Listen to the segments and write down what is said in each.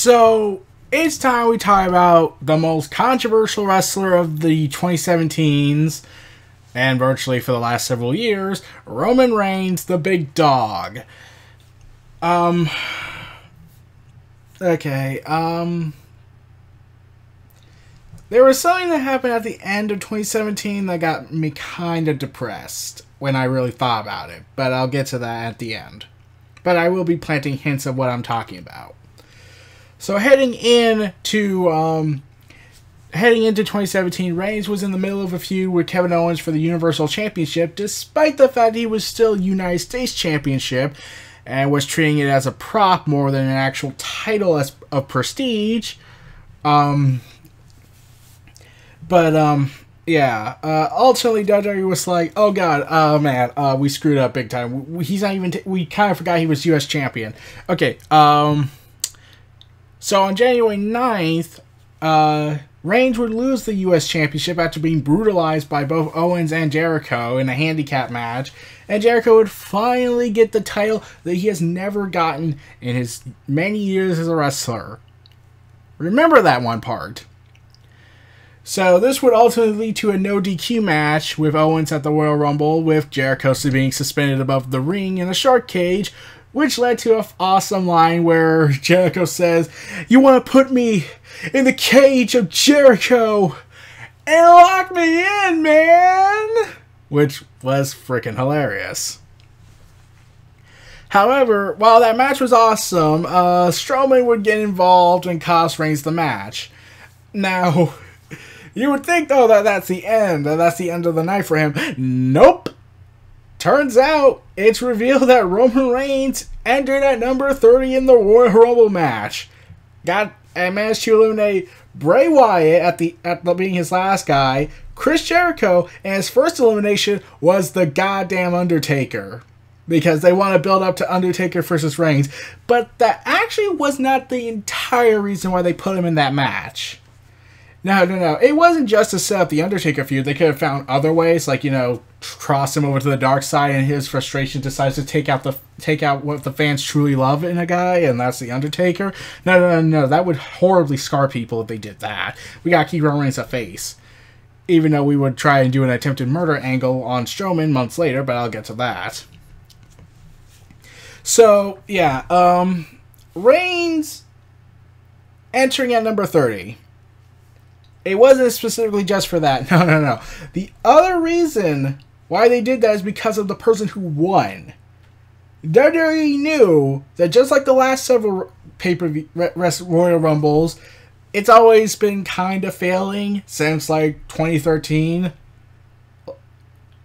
So, it's time we talk about the most controversial wrestler of the 2017s, and virtually for the last several years, Roman Reigns, the big dog. Okay, there was something that happened at the end of 2017 that got me kind of depressed when I really thought about it, but I'll get to that at the end. But I will be planting hints of what I'm talking about. So heading into 2017, Reigns was in the middle of a feud with Kevin Owens for the Universal Championship, despite the fact he was still United States Championship and was treating it as a prop more than an actual title of prestige. Ultimately WWE was like, oh god, man, we screwed up big time. He's not even, we kind of forgot he was US champion. Okay, so on January 9th, Reigns would lose the US championship after being brutalized by both Owens and Jericho in a handicap match, and Jericho would finally get the title that he has never gotten in his many years as a wrestler. Remember that one part. So this would ultimately lead to a no DQ match with Owens at the Royal Rumble, with Jericho being suspended above the ring in a shark cage, which led to an awesome line where Jericho says, "You want to put me in the cage of Jericho and lock me in, man!" Which was freaking hilarious. However, while that match was awesome, Strowman would get involved and cost Reigns the match. Now, you would think, though, that that's the end. That's the end of the night for him. Nope. Turns out, it's revealed that Roman Reigns entered at number 30 in the Royal Rumble match. Managed to eliminate Bray Wyatt at being his last guy, Chris Jericho, and his first elimination was the goddamn Undertaker. Because they want to build up to Undertaker versus Reigns. But that actually was not the entire reason why they put him in that match. No. It wasn't just to set up the Undertaker feud. They could have found other ways, like, cross him over to the dark side, and his frustration decides to take out what the fans truly love in a guy, and that's the Undertaker. No. That would horribly scar people if they did that. We gotta keep Roman Reigns a face. Even though we would try and do an attempted murder angle on Strowman months later, but I'll get to that. So, yeah, Reigns entering at number 30. It wasn't specifically just for that. No. The other reason why they did that is because of the person who won. WWE knew that just like the last several pay-per-view Royal Rumbles, it's always been kind of failing since, like, 2013.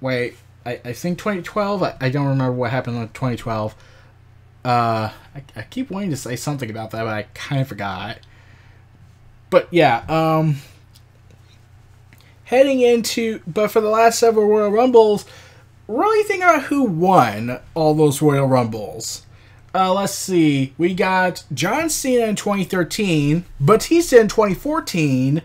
Wait, I think 2012? I don't remember what happened in 2012. I keep wanting to say something about that, but I kind of forgot. But, yeah, but for the last several Royal Rumbles, really think about who won all those Royal Rumbles. Let's see. We got John Cena in 2013, Batista in 2014,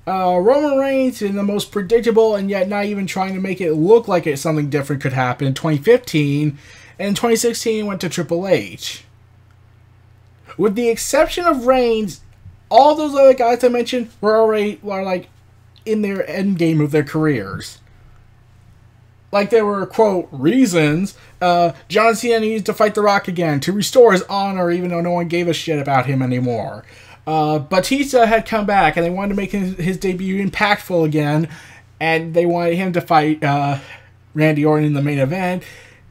Roman Reigns in the most predictable and yet not even trying to make it look like something different could happen in 2015, and in 2016 went to Triple H. With the exception of Reigns, all those other guys I mentioned were like in their end game of their careers. Like, there were, quote, reasons. John Cena needs to fight The Rock again to restore his honor, even though no one gave a shit about him anymore. Batista had come back, and they wanted to make his debut impactful again, and they wanted him to fight Randy Orton in the main event.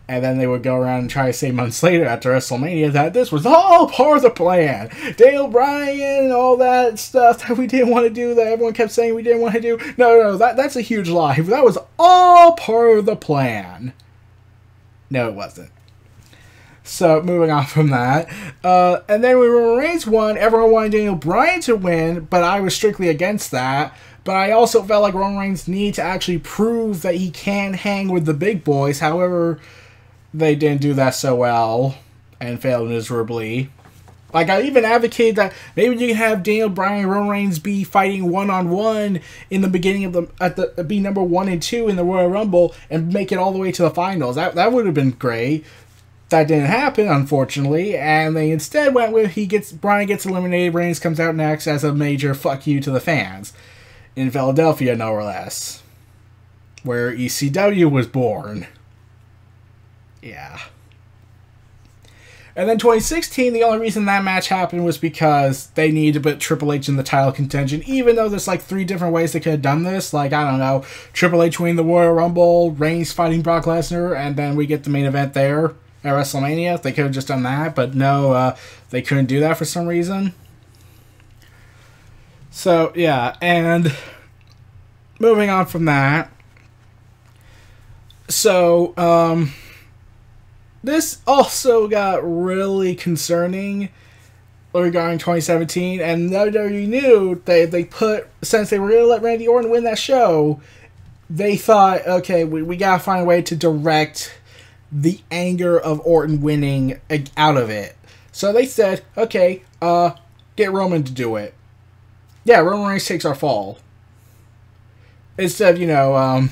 And then they would go around and try to say months later after WrestleMania that this was all part of the plan. Daniel Bryan and all that stuff that we didn't want to do, that everyone kept saying we didn't want to do. No, that's a huge lie. That was all part of the plan. No, it wasn't. So, moving on from that. And then when Roman Reigns won, everyone wanted Daniel Bryan to win, but I was strictly against that. But I also felt like Roman Reigns needed to actually prove that he can hang with the big boys. However, they didn't do that so well and failed miserably. Like, I even advocated that maybe you can have Daniel Bryan and Roman Reigns be fighting one-on-one in the beginning of be number 1 and 2 in the Royal Rumble and make it all the way to the finals. That would have been great. that didn't happen, unfortunately, and they instead went with Bryan gets eliminated, Reigns comes out next as a major fuck you to the fans. In Philadelphia, no less. Where ECW was born. Yeah. And then 2016, the only reason that match happened was because they needed to put Triple H in the title contention, even though there's like 3 different ways they could have done this. Like, I don't know, Triple H winning the Royal Rumble, Reigns fighting Brock Lesnar, and then we get the main event there at WrestleMania. They could have just done that, but no, they couldn't do that for some reason. So, yeah, and moving on from that. So, this also got really concerning regarding 2017, and WWE knew they put, since they were going to let Randy Orton win that show, they thought, okay, we got to find a way to direct the anger of Orton winning out of it. So they said, okay, get Roman to do it. Yeah, Roman Reigns takes our fall. Instead of,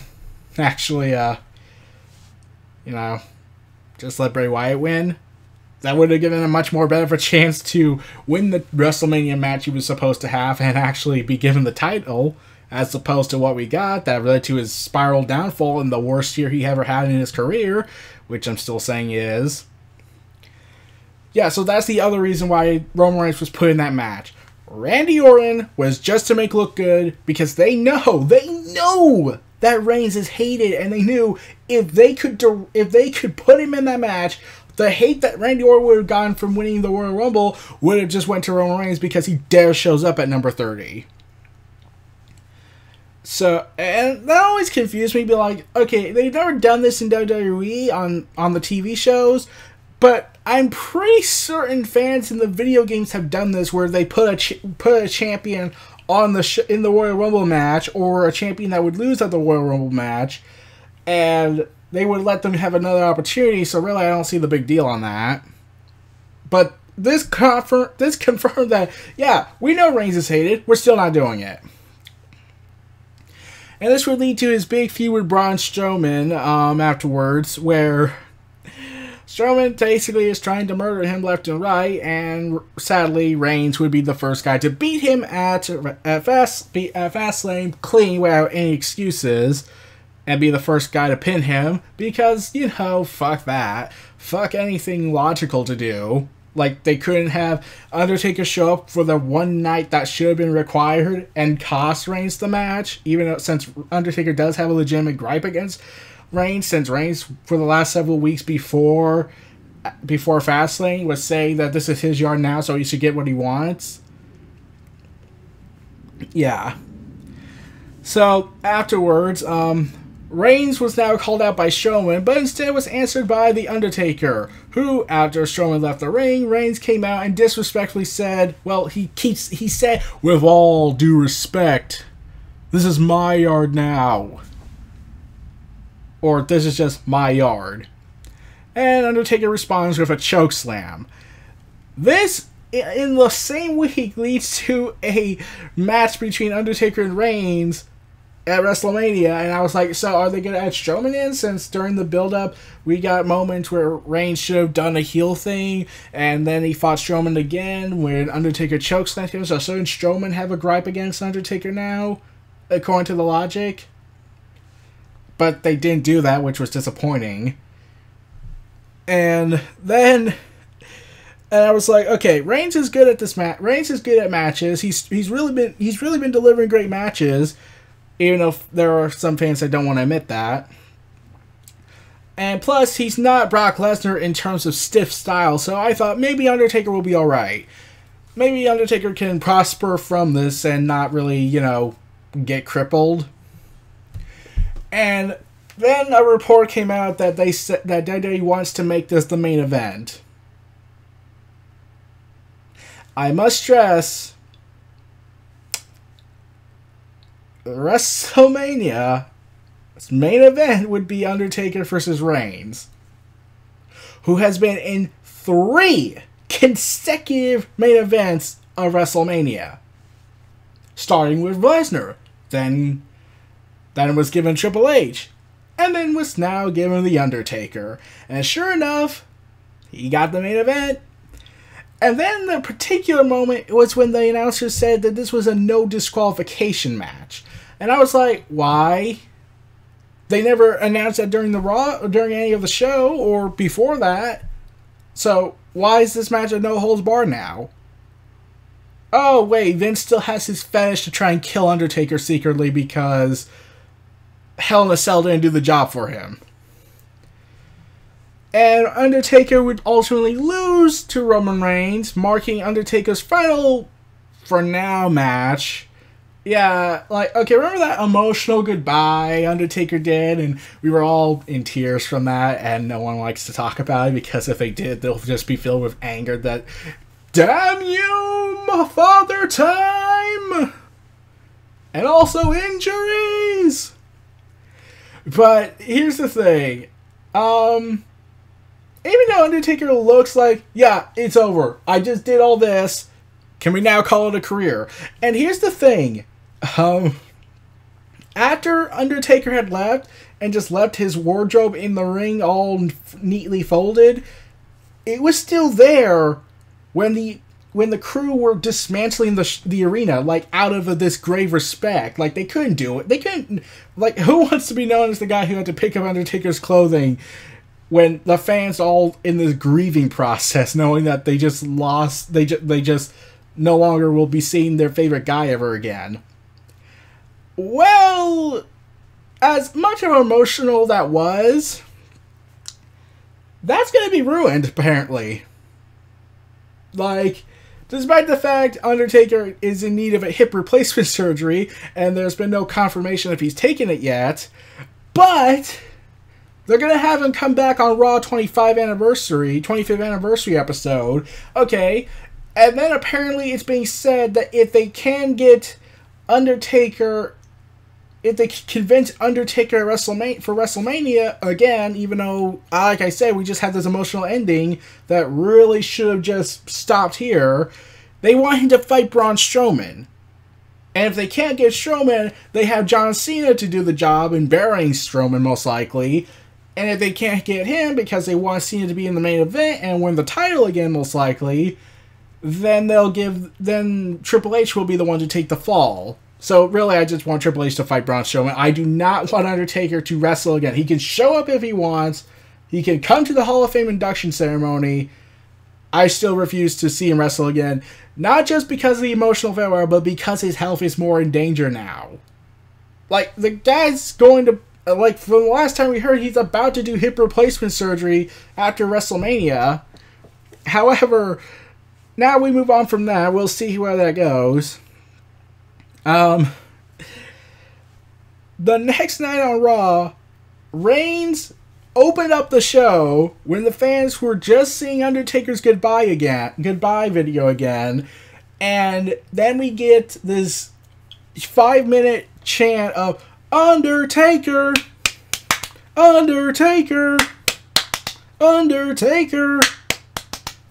actually, just let Bray Wyatt win. That would have given him a much more better of a chance to win the WrestleMania match he was supposed to have and actually be given the title, as opposed to what we got that led to his spiral downfall in the worst year he ever had in his career, which I'm still saying is. Yeah, so that's the other reason why Roman Reigns was put in that match. Randy Orton was just to make look good because they know that Reigns is hated, and they knew if they could put him in that match, the hate that Randy Orton would have gotten from winning the Royal Rumble would have just went to Roman Reigns because he dare shows up at number 30. So, and that always confused me, be like, okay, they've never done this in WWE on the TV shows, but I'm pretty certain fans in the video games have done this, where they put a champion on in the Royal Rumble match, or a champion that would lose at the Royal Rumble match, and they would let them have another opportunity. So really, I don't see the big deal on that. But this confirmed that, yeah, we know Reigns is hated. We're still not doing it. And this would lead to his big feud with Braun Strowman afterwards, where Strowman basically is trying to murder him left and right, and sadly, Reigns would be the first guy to beat him at Fastlane clean without any excuses, and be the first guy to pin him, because, fuck that. Fuck anything logical to do. Like, they couldn't have Undertaker show up for the one night that should have been required and cost Reigns the match, even though, since Undertaker does have a legitimate gripe against Reigns, since Reigns, for the last several weeks before Fastlane, was saying that this is his yard now, so he should get what he wants. Yeah. So, afterwards, Reigns was now called out by Strowman, but instead was answered by The Undertaker, who, after Strowman left the ring, Reigns came out and disrespectfully said, well, he said, with all due respect, this is my yard now. Or, this is just my yard. And Undertaker responds with a chokeslam. This, in the same week, leads to a match between Undertaker and Reigns at WrestleMania, and I was like, so are they going to add Strowman in, since during the build-up we got moments where Reigns should have done a heel thing, and then he fought Strowman again when Undertaker chokeslammed him, so shouldn't Strowman have a gripe against Undertaker now, according to the logic? But they didn't do that, which was disappointing. And then I was like, okay, Reigns is good at this match. Reigns is good at matches. He's really been delivering great matches, even though there are some fans that don't want to admit that. And plus, he's not Brock Lesnar in terms of stiff style, so I thought maybe Undertaker will be alright. Maybe Undertaker can prosper from this and not really, get crippled. And then a report came out that they said that WWE wants to make this the main event. I must stress, WrestleMania's main event would be Undertaker versus Reigns, who has been in 3 consecutive main events of WrestleMania, starting with Lesnar, then it was given Triple H, and then was now given The Undertaker. And sure enough, He got the main event. And then the particular moment was when the announcer said that this was a no disqualification match. And I was like, why? They never announced that during the Raw, during any of the show, or before that. So, why is this match a no holds barred now? Oh, wait, Vince still has his fetish to try and kill Undertaker secretly because Hell in a Cell didn't do the job for him. And Undertaker would ultimately lose to Roman Reigns, marking Undertaker's final, for now, match. Yeah, like, okay, remember that emotional goodbye Undertaker did? And we were all in tears from that, and no one likes to talk about it, because if they did, they'll just be filled with anger that, damn you, my father time! And also injuries! But here's the thing, even though Undertaker looks like, yeah, it's over, I just did all this, can we now call it a career? And here's the thing, after Undertaker had left and just left his wardrobe in the ring all neatly folded, it was still there when the crew were dismantling the arena, like, out of this grave respect. Like, they couldn't do it. They couldn't, like, who wants to be known as the guy who had to pick up Undertaker's clothing when the fans all in this grieving process, knowing that they just lost, they just no longer will be seeing their favorite guy ever again. Well, as much of emotional that was, that's going to be ruined, apparently. Like, despite the fact Undertaker is in need of a hip replacement surgery, and there's been no confirmation if he's taken it yet, but they're going to have him come back on Raw 25th anniversary episode. Okay, and then apparently it's being said that if they can get Undertaker, if they convince Undertaker for WrestleMania, again, even though, like I said, we just had this emotional ending that really should have just stopped here, they want him to fight Braun Strowman. And if they can't get Strowman, they have John Cena to do the job in burying Strowman, most likely. And if they can't get him because they want Cena to be in the main event and win the title again, most likely, then Triple H will be the one to take the fall. So really, I just want Triple H to fight Braun Strowman. I do not want Undertaker to wrestle again. He can show up if he wants. He can come to the Hall of Fame induction ceremony. I still refuse to see him wrestle again. Not just because of the emotional farewell, but because his health is more in danger now. Like, the guy's going to, like, from the last time we heard, he's about to do hip replacement surgery after WrestleMania. However, now we move on from that. We'll see where that goes. The next night on Raw, Reigns opened up the show when the fans were just seeing Undertaker's goodbye video again, and then we get this 5-minute chant of Undertaker, Undertaker, Undertaker,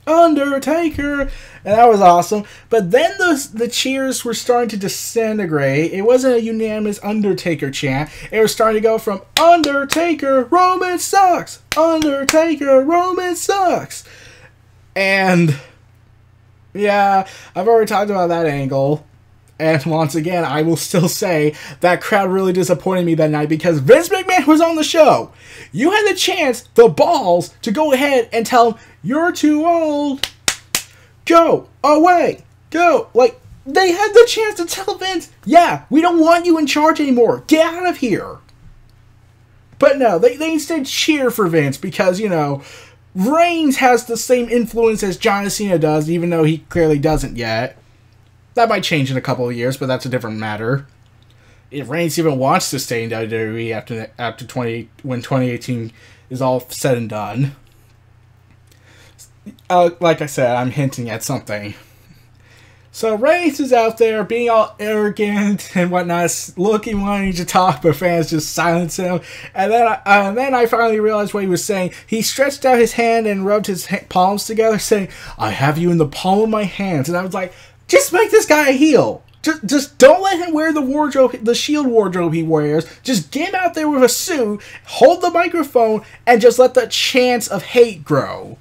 Undertaker, and that was awesome. But then the cheers were starting to disintegrate. It wasn't a unanimous Undertaker chant. It was starting to go from Undertaker, Roman sucks, Undertaker, Roman sucks. And yeah, I've already talked about that angle. And once again, I will still say that crowd really disappointed me that night because Vince McMahon was on the show. You had the chance, the balls, to go ahead and tell him, you're too old. Go away. Go. Like, they had the chance to tell Vince, yeah, we don't want you in charge anymore. Get out of here. But no, they instead cheer for Vince because, you know, Reigns has the same influence as John Cena does, even though he clearly doesn't yet. That might change in a couple of years, but that's a different matter. If Reigns even wants to stay in WWE when 2018 is all said and done. Like I said, I'm hinting at something. So Reigns is out there being all arrogant and whatnot, wanting to talk, but fans just silence him. And then I finally realized what he was saying. He stretched out his hand and rubbed his palms together, saying, "I have you in the palm of my hands." And I was like, just make this guy a heel. Just don't let him wear the Shield wardrobe he wears. Just get him out there with a suit, hold the microphone, and just let the chants of hate grow.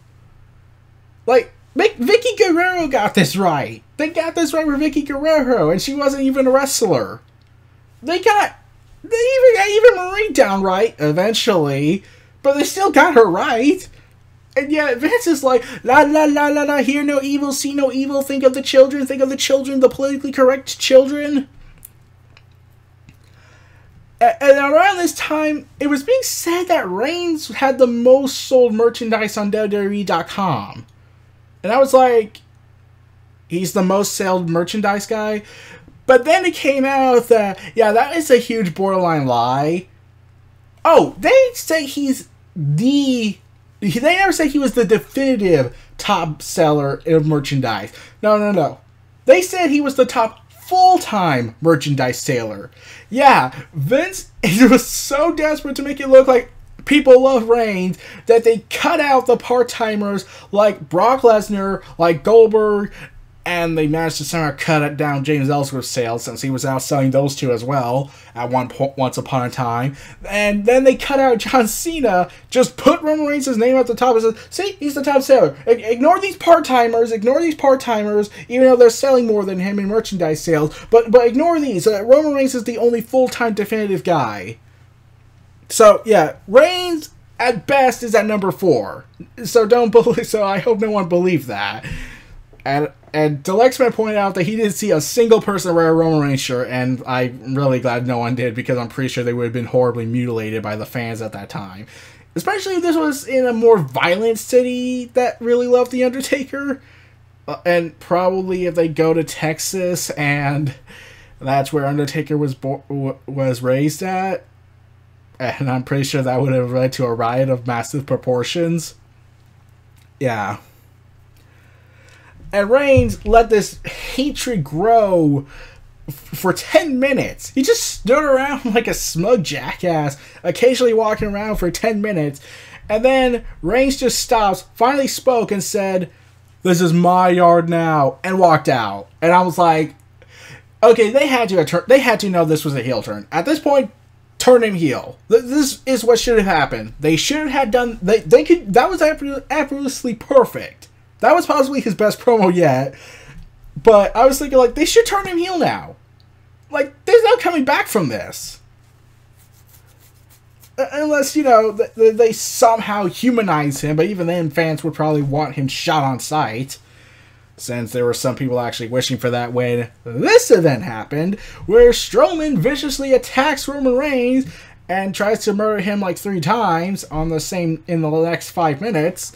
Like, Vicky Guerrero got this right. They got this right with Vicky Guerrero, and she wasn't even a wrestler. They even got Eva Marie down right eventually, but they still got her right. And yet Vince is like, la la la la la, hear no evil, see no evil, think of the children, the politically correct children. And around this time, it was being said that Reigns had the most sold merchandise on WWE.com. And I was like, he's the most sold merchandise guy? But then it came out that, yeah, that is a huge borderline lie. Oh, they say he's the... They never say he was the definitive top seller of merchandise. No. They said he was the top full-time merchandise seller. Yeah, Vince was so desperate to make it look like people love Reigns that they cut out the part-timers like Brock Lesnar, like Goldberg, and they managed to somehow cut down James Ellsworth's sales since he was out selling those two as well at once upon a time. And then they cut out John Cena, just put Roman Reigns' name at the top and said, see, he's the top seller. Ignore these part-timers, even though they're selling more than him in merchandise sales. But ignore these. Roman Reigns is the only full-time definitive guy. So, yeah, Reigns, at best, is at number 4. So I hope no one believed that. And Delexman pointed out that he didn't see a single person wear a Roman Reigns shirt, and I'm really glad no one did, because I'm pretty sure they would have been horribly mutilated by the fans at that time. Especially if this was in a more violent city that really loved The Undertaker. And probably if they go to Texas, and that's where Undertaker was raised at. And I'm pretty sure that would have led to a riot of massive proportions. Yeah. And Reigns let this hatred grow for 10 minutes. He just stood around like a smug jackass, occasionally walking around for 10 minutes. And then Reigns just stops, finally spoke and said, "This is my yard now," and walked out. And I was like, okay, they had to know this was a heel turn. At this point, turn him heel. This is what should have happened. They should have done... That was absolutely perfect. That was possibly his best promo yet. But I was thinking, like, they should turn him heel now. Like, there's no coming back from this. Unless, you know, they somehow humanize him. But even then, fans would probably want him shot on sight. Since there were some people actually wishing for that when this event happened. Where Strowman viciously attacks Roman Reigns and tries to murder him like 3 times in the next 5 minutes.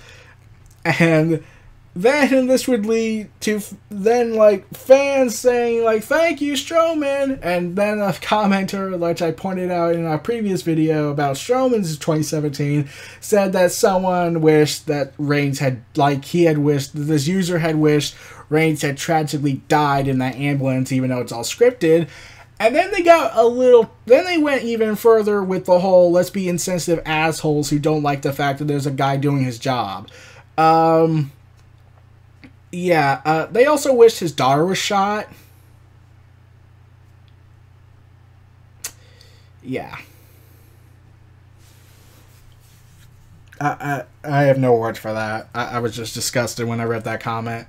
And... then this would lead to fans saying like, "Thank you, Strowman," and then a commenter, which I pointed out in our previous video about Strowman's 2017, said that someone wished that Reigns this user had wished Reigns had tragically died in that ambulance, even though it's all scripted. And then they went even further with the whole "let's be insensitive assholes who don't like the fact that there's a guy doing his job." Yeah, they also wished his daughter was shot. Yeah. I have no words for that. I was just disgusted when I read that comment.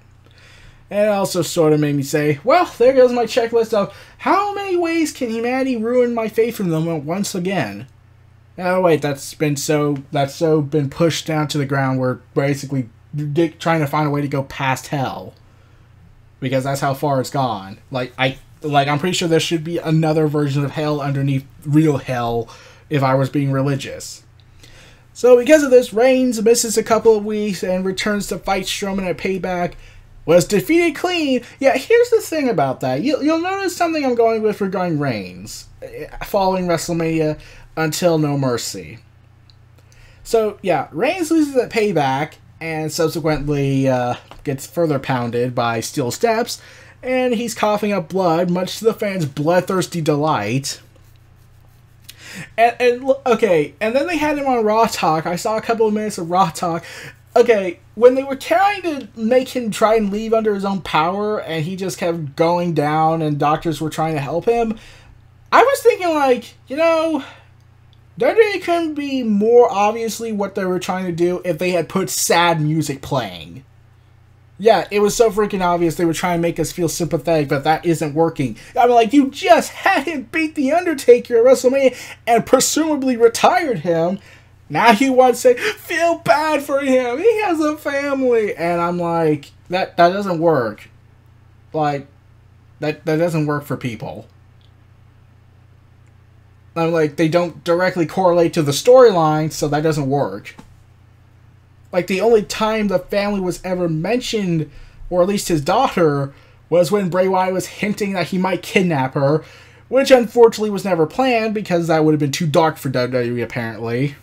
And it also sort of made me say, well, there goes my checklist of how many ways can humanity ruin my faith in them once again. Oh wait, that's been pushed down to the ground. We're basically trying to find a way to go past hell, because that's how far it's gone. I'm pretty sure there should be another version of hell underneath real hell if I was being religious. So because of this, Reigns misses a couple of weeks and returns to fight Strowman at Payback. Was defeated clean. Yeah, here's the thing about that. You'll notice something I'm going with regarding Reigns following WrestleMania Until No Mercy. So yeah, Reigns loses at Payback and subsequently gets further pounded by steel steps, and he's coughing up blood, much to the fans' bloodthirsty delight. And then they had him on Raw Talk. I saw a couple of minutes of Raw Talk. Okay, when they were trying to make him try and leave under his own power, and he just kept going down, and doctors were trying to help him, I was thinking, like, you know, WWE couldn't be more obviously what they were trying to do if they had put sad music playing. Yeah, it was so freaking obvious they were trying to make us feel sympathetic, but that isn't working. I'm like, you just had him beat The Undertaker at WrestleMania and presumably retired him. Now you want to say, feel bad for him. He has a family. And I'm like, that doesn't work. Like, that doesn't work for people. I'm like, they don't directly correlate to the storyline, so that doesn't work. Like, the only time the family was ever mentioned, or at least his daughter, was when Bray Wyatt was hinting that he might kidnap her, which unfortunately was never planned because that would have been too dark for WWE, apparently.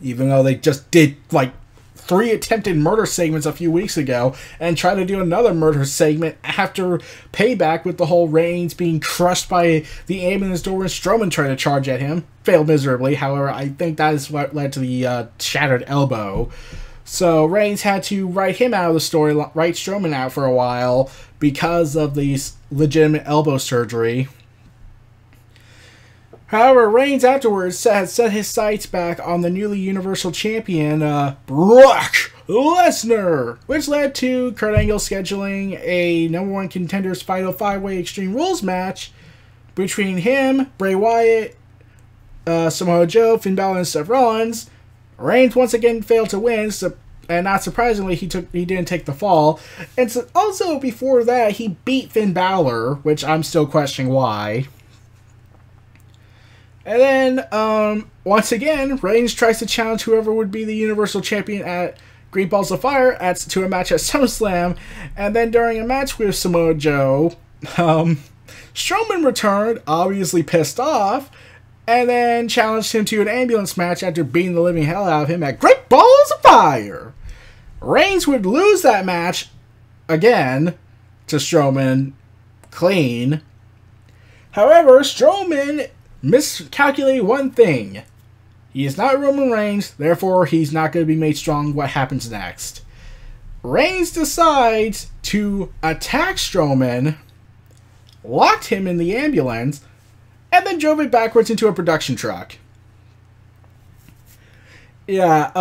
Even though they just did, like, 3 attempted murder segments a few weeks ago, and tried to do another murder segment after Payback with the whole Reigns being crushed by the ambulance door and Strowman trying to charge at him. Failed miserably, however, I think that is what led to the shattered elbow. So Reigns had to write him out of the story, write Strowman out for a while, because of the legitimate elbow surgery. However, Reigns afterwards had set his sights back on the newly Universal Champion, Brock Lesnar, which led to Kurt Angle scheduling a #1 Contenders Fatal 5-Way Extreme Rules match between him, Bray Wyatt, Samoa Joe, Finn Balor, and Seth Rollins. Reigns once again failed to win, and not surprisingly, he didn't take the fall. And so also before that, he beat Finn Balor, which I'm still questioning why. And then, once again, Reigns tries to challenge whoever would be the Universal Champion at Great Balls of Fire to a match at SummerSlam. And then during a match with Samoa Joe, Strowman returned, obviously pissed off, and then challenged him to an ambulance match after beating the living hell out of him at Great Balls of Fire. Reigns would lose that match again to Strowman clean. However, Strowman miscalculated one thing. He is not Roman Reigns, therefore he's not going to be made strong what happens next. Reigns decides to attack Strowman, locked him in the ambulance, and then drove it backwards into a production truck. Yeah,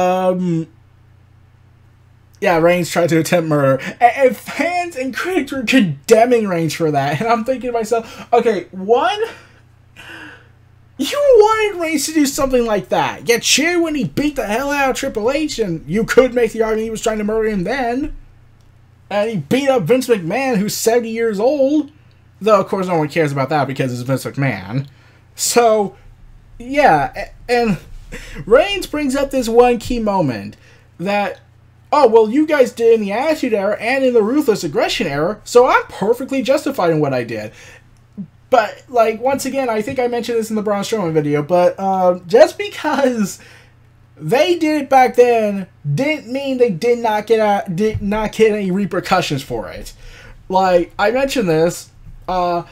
Reigns tried to attempt murder. And fans and critics were condemning Reigns for that. And I'm thinking to myself, okay, one, you wanted Reigns to do something like that. Get cheered when he beat the hell out of Triple H, and you could make the argument he was trying to murder him then. And he beat up Vince McMahon, who's 70 years old. Though, of course, no one cares about that because it's Vince McMahon. So, yeah, and Reigns brings up this one key moment that, oh, well, you guys did in the Attitude Era and in the Ruthless Aggression Era, so I'm perfectly justified in what I did. But, like, once again, I think I mentioned this in the Braun Strowman video, but just because they did it back then didn't mean they did not get any repercussions for it. Like, I mentioned this, The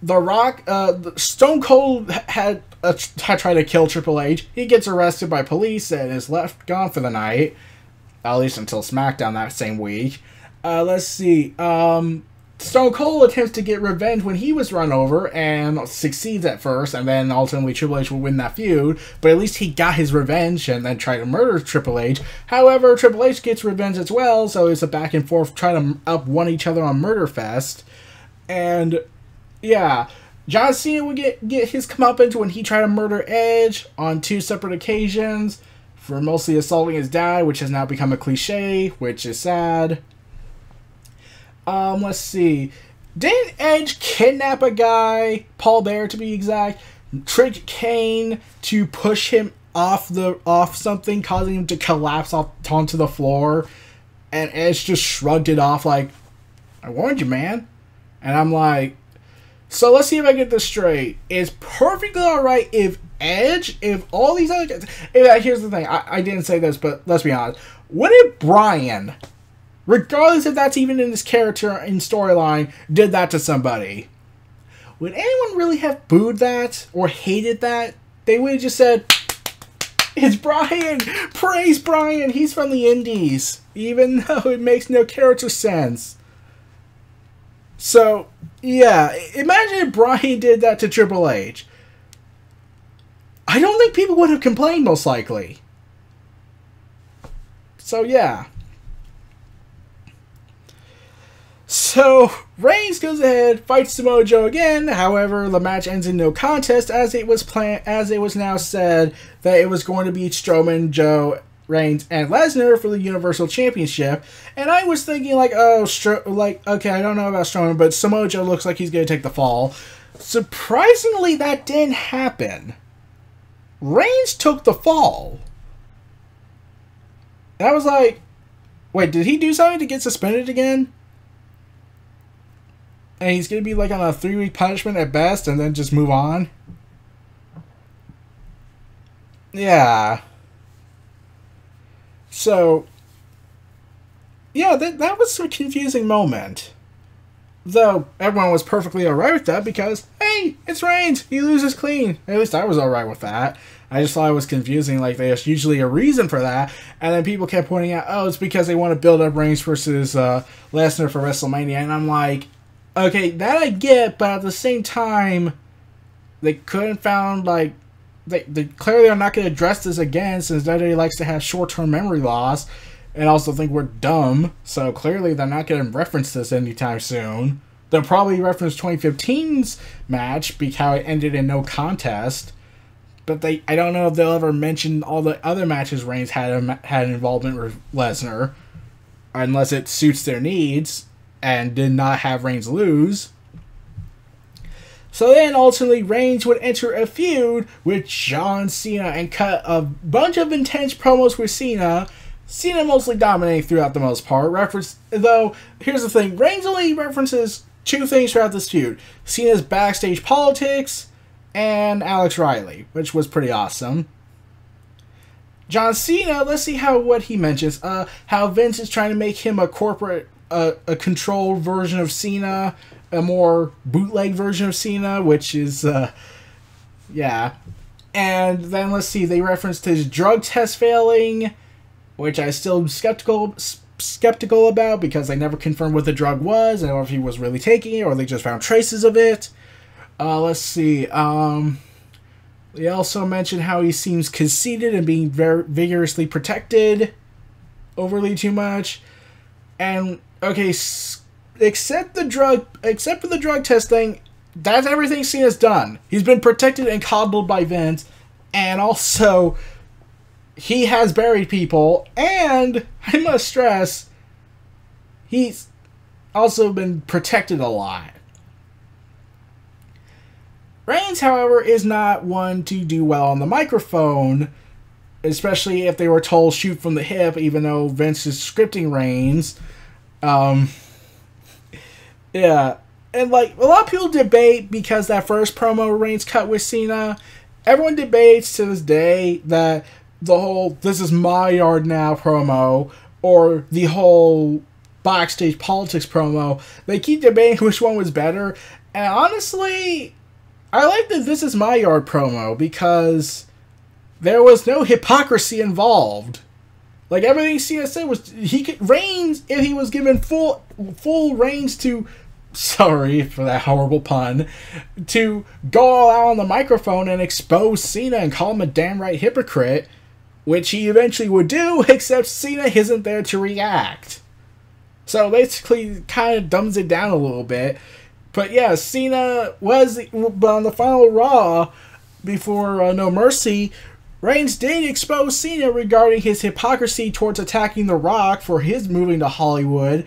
Rock, Stone Cold had tried to kill Triple H. He gets arrested by police and is left gone for the night, at least until SmackDown that same week. Let's see, Stone Cold attempts to get revenge when he was run over and succeeds at first, and then ultimately Triple H will win that feud, but at least he got his revenge and then tried to murder Triple H. However, Triple H gets revenge as well, so it's a back and forth trying to up-one each other on Murder Fest. And, yeah, John Cena would get his comeuppance when he tried to murder Edge on 2 separate occasions for mostly assaulting his dad, which has now become a cliche, which is sad. Let's see. Didn't Edge kidnap a guy, Paul Bearer to be exact, trick Kane to push him off something, causing him to collapse onto the floor, and Edge just shrugged it off like, I warned you, man. And I'm like, so let's see if I get this straight. It's perfectly alright if Edge, if all these other guys, here's the thing, I didn't say this, but let's be honest. What if Bryan, regardless if that's even in his character in storyline, did that to somebody? Would anyone really have booed that or hated that? They would have just said, it's Bryan! Praise Bryan! He's from the Indies! Even though it makes no character sense. So, yeah, imagine if Bryan did that to Triple H. I don't think people would have complained, most likely. So, yeah. So, Reigns goes ahead, fights Samoa Joe again. However, the match ends in no contest, as it was now said that it was going to be Strowman, Joe, Reigns, and Lesnar for the Universal Championship. And I was thinking, like, oh, okay, I don't know about Strowman, but Samoa Joe looks like he's going to take the fall. Surprisingly, that didn't happen. Reigns took the fall. And I was like, wait, did he do something to get suspended again? And he's going to be like on a 3-week punishment at best and then just move on? Yeah. So, yeah, that was a confusing moment. Though, everyone was perfectly alright with that because, hey, it's Reigns! He loses clean. At least I was alright with that. I just thought it was confusing, like there's usually a reason for that, and then people kept pointing out, oh, it's because they want to build up Reigns versus Lesnar for WrestleMania, and I'm like, okay, that I get, but at the same time, they couldn't found, like, they clearly are not going to address this again, since WWE likes to have short-term memory loss, and also think we're dumb, so clearly they're not going to reference this anytime soon. They'll probably reference 2015's match, because how it ended in no contest, but I don't know if they'll ever mention all the other matches Reigns had involvement with Lesnar, unless it suits their needs, and did not have Reigns lose. So then, ultimately, Reigns would enter a feud with John Cena and cut a bunch of intense promos with Cena. Cena mostly dominating throughout the most part. Though, here's the thing, Reigns only references 2 things throughout this feud. Cena's backstage politics and Alex Riley, which was pretty awesome. John Cena, let's see what he mentions. How Vince is trying to make him a corporate, a controlled version of Cena, a more bootleg version of Cena, which is, yeah. And then, let's see, they referenced his drug test failing, which I still am skeptical about, because they never confirmed what the drug was, or if he was really taking it, or they just found traces of it. Let's see, they also mentioned how he seems conceited and being very vigorously protected overly too much. And, okay, except for the drug test thing, that's everything Cena's done. He's been protected and coddled by Vince, and also, he has buried people, and, I must stress, he's also been protected a lot. Reigns, however, is not one to do well on the microphone, especially if they were told shoot from the hip, even though Vince is scripting Reigns. Yeah, and like, a lot of people debate, because that first promo Reigns cut with Cena, everyone debates to this day that the whole "this is my yard now" promo, or the whole backstage politics promo, they keep debating which one was better, and honestly, I like the "this is my yard" promo, because there was no hypocrisy involved. Like, everything Cena said was, Reigns, if he was given full reigns to, sorry for that horrible pun, to go all out on the microphone and expose Cena and call him a damn right hypocrite, which he eventually would do, except Cena isn't there to react. So basically, kind of dumbs it down a little bit. But yeah, Cena was, but on the final Raw, before No Mercy, Reigns did expose Cena regarding his hypocrisy towards attacking The Rock for his moving to Hollywood,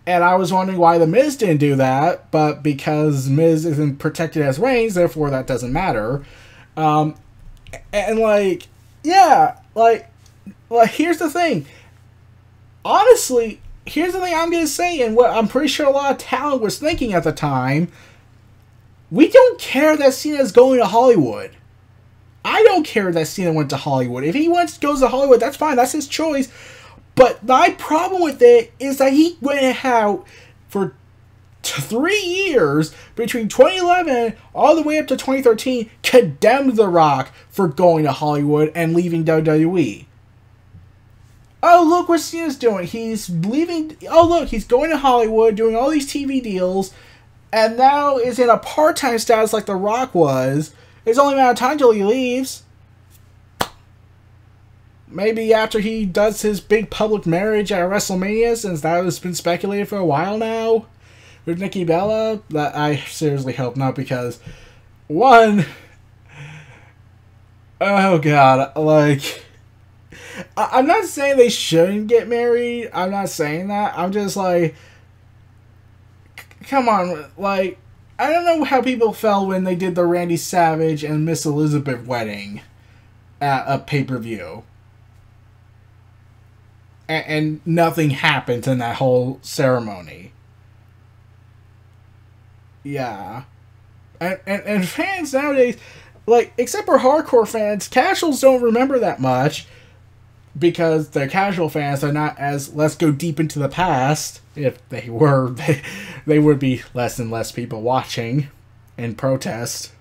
and I was wondering why The Miz didn't do that, but because Miz isn't protected as Reigns, therefore that doesn't matter. And like, yeah, like here's the thing. Honestly, here's the thing I'm going to say, and what I'm pretty sure a lot of talent was thinking at the time. We don't care that Cena's going to Hollywood. I don't care that Cena went to Hollywood. If he goes to Hollywood, that's fine. That's his choice. But my problem with it is that he went out for 3 years, between 2011 all the way up to 2013, condemned The Rock for going to Hollywood and leaving WWE. Oh, look what Cena's doing. He's leaving. Oh, look, he's going to Hollywood, doing all these TV deals, and now is in a part-time status like The Rock was. It's only a matter of time till he leaves. Maybe after he does his big public marriage at WrestleMania, since that has been speculated for a while now. with Nikki Bella, that I seriously hope not, because one, oh god, like, I'm not saying they shouldn't get married. I'm not saying that. I'm just like, come on, like, I don't know how people felt when they did the Randy Savage and Miss Elizabeth wedding at a pay-per-view. And nothing happened in that whole ceremony. Yeah. And fans nowadays, like, except for hardcore fans, casuals don't remember that much, because the casual fans are not as, let's go deep into the past. If they were, they would be less and less people watching in protest.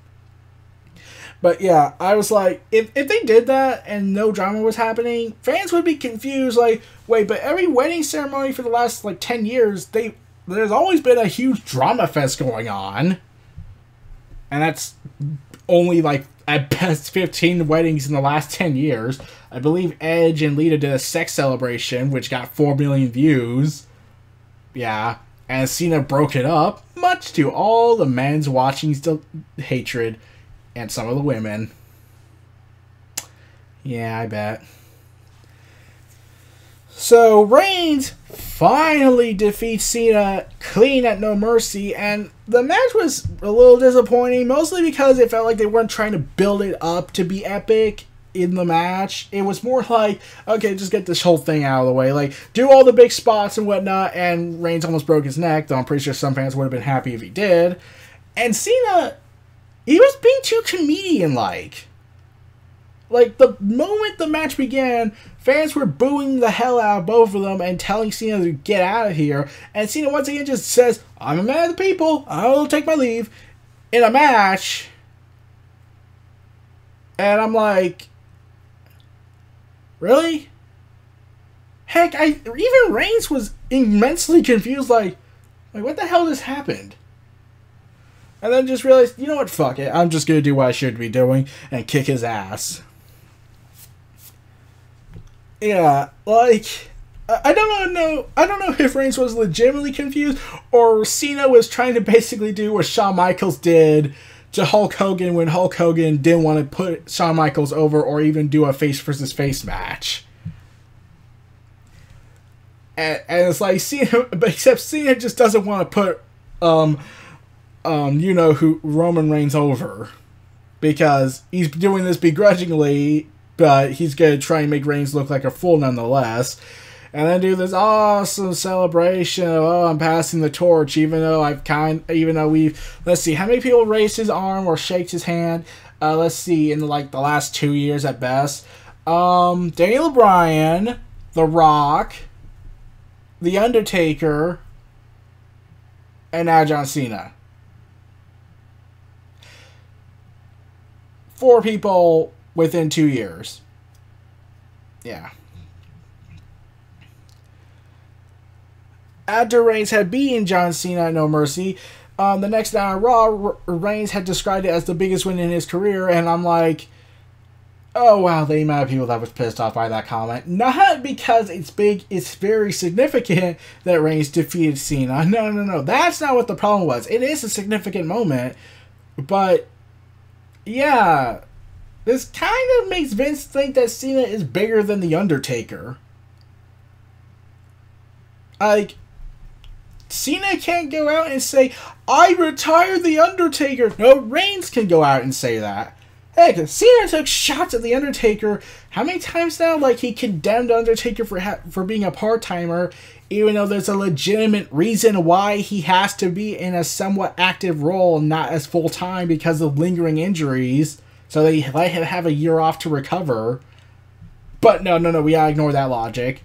But yeah, I was like, if they did that and no drama was happening, fans would be confused, like, wait, but every wedding ceremony for the last, like, 10 years, there's always been a huge drama fest going on. And that's only, like, at best 15 weddings in the last 10 years. I believe Edge and Lita did a sex celebration, which got 4 million views. Yeah. And Cena broke it up, much to all the men's watching hatred. And some of the women. Yeah, I bet. So, Reigns finally defeats Cena clean at No Mercy, and the match was a little disappointing, mostly because it felt like they weren't trying to build it up to be epic in the match. It was more like, okay, just get this whole thing out of the way. Like, do all the big spots and whatnot, and Reigns almost broke his neck, though I'm pretty sure some fans would have been happy if he did. And Cena, he was being too comedian-like. Like, the moment the match began, fans were booing the hell out of both of them and telling Cena to get out of here. And Cena once again just says, I'm a man of the people, I'll take my leave, in a match. And I'm like, really? Heck, even Reigns was immensely confused, like, what the hell just happened? And then just realized, you know what, fuck it. I'm just going to do what I should be doing and kick his ass. Yeah, like, I don't know if Reigns was legitimately confused or Cena was trying to basically do what Shawn Michaels did to Hulk Hogan when Hulk Hogan didn't want to put Shawn Michaels over or even do a face versus face match. And it's like, Cena, but except Cena just doesn't want to put, you know who, Roman Reigns over, because he's doing this begrudgingly, but he's gonna try and make Reigns look like a fool nonetheless, and then do this awesome celebration of, oh, I'm passing the torch, even though let's see, how many people raised his arm or shaked his hand? Let's see, in like the last 2 years at best, Daniel Bryan, The Rock, The Undertaker, and now John Cena. 4 people within 2 years. Yeah. After Reigns had beaten John Cena at No Mercy, the next night on Raw, Reigns had described it as the biggest win in his career, and I'm like, oh wow, the amount of people that was pissed off by that comment. Not because it's big, it's very significant that Reigns defeated Cena. No. That's not what the problem was. It is a significant moment, but yeah, this kind of makes Vince think that Cena is bigger than The Undertaker. Like, Cena can't go out and say, I retired The Undertaker. No, Reigns can go out and say that. Heck, Cena took shots at The Undertaker how many times now? Like, he condemned Undertaker for being a part-timer, even though there's a legitimate reason why he has to be in a somewhat active role, not as full-time because of lingering injuries. So they let him have a year off to recover. But no, we gotta ignore that logic.